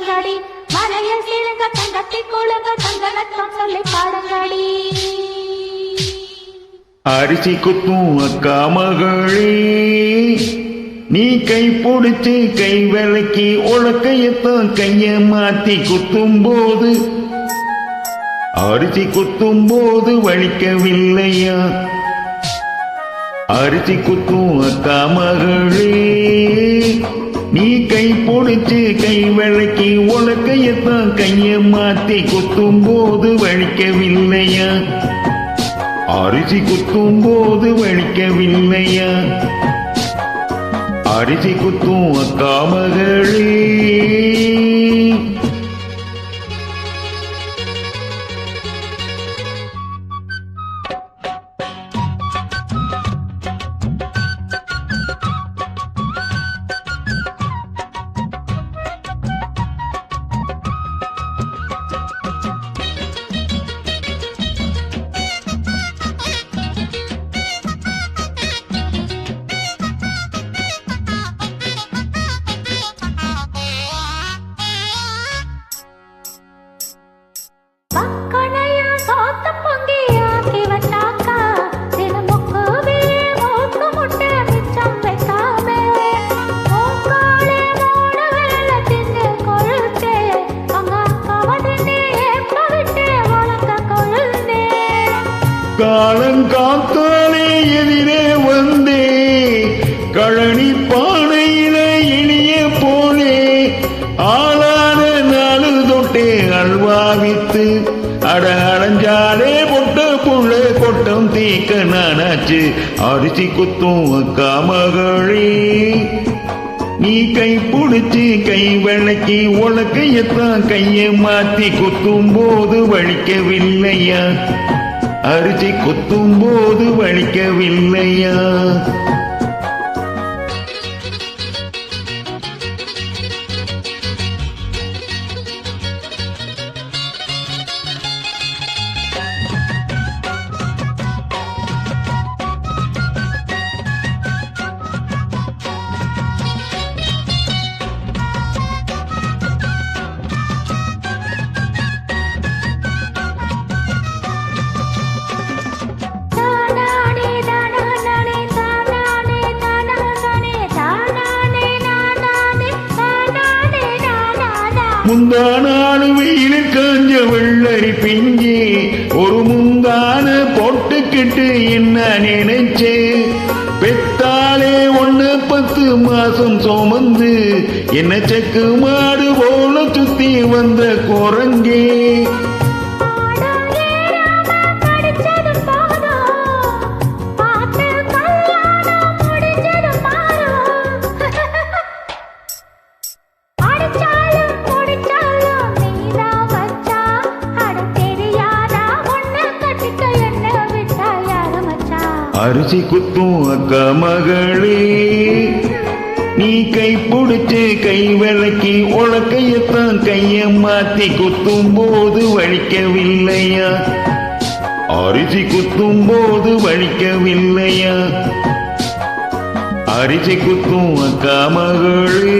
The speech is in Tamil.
பாடுங்கடி மலையில் சீருங்க தங்கத்தை கொழுங்க தங்கனத்தம் சொல்லி பாடுங்கடி. அரிசி குத்தும் அக்கா மகளே நீ கை பிடிச்சு கை விளக்கி உலக்கையத்தான் கைய மாத்தி குத்தும் போது அரிசி குத்தும் போது வலிக்கவில்லையா? அரிசி குத்தும் அக்கா மகளே நீ கை பிடிச்சு கை விளக்கி உலக்கையத்தான் கைய மாத்தி குத்தும் போது வலிக்கவில்லையா? அரிசி குத்தும் போது வலிக்கவில்லையா? அரிசி குத்தும் அக்கா மகளே. காலங்காத்தாலே எதிரே வந்தே கழனி பானையில இனிய போலே ஆளான நாடு தொட்டே அல்வாவித்து அடைஞ்சாலே பொட்ட புள்ள கொட்டம் தீக்க நானாச்சு. அரிசி குத்தும் அக்கா மகளே நீ கை பிடிச்சு கை விளக்கி உலக்கையத்தான் கையை மாத்தி குத்தும் போது வலிக்கவில்லையா? அரிசி குத்தும் போது வலிக்கவில்லையா? முந்தா நாடு வெயில் காஞ்ச வெள்ளரி பிஞ்சே ஒரு முந்தான போட்டுக்கிட்டு என்ன நினைச்சே பெத்தாலே 1 10 மாசம் சுமந்து என்ன செக்கு மாடு போல சுத்தி வந்த குரங்கே. அரிசி குத்தும் அக்கா மகளே நீ கை பிடிச்சு கை விளக்கி உலக்கையத்தான் கைய மாத்தி குத்தும் போது வலிக்கவில்லையா? அரிசி குத்தும் போது வலிக்கவில்லையா? அரிசி குத்தும் அக்கா மகளே.